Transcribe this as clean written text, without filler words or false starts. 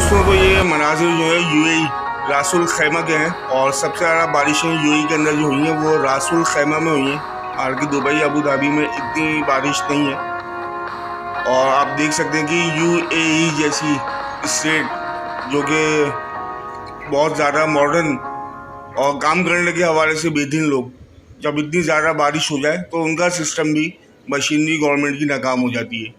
दोस्तों, तो ये मनाजिर जो है यूएई रासुल खैमा के हैं और सबसे ज़्यादा बारिशें यूएई के अंदर जो हुई हैं वो रासुल खैमा में हुई हैं। हालांकि दुबई अबू धाबी में इतनी बारिश नहीं है। और आप देख सकते हैं कि यूएई जैसी स्टेट जो कि बहुत ज़्यादा मॉडर्न और काम करने के हवाले से बेहतरीन लोग, जब इतनी ज़्यादा बारिश हो जाए तो उनका सिस्टम भी मशीनरी गवर्नमेंट की नाकाम हो जाती है।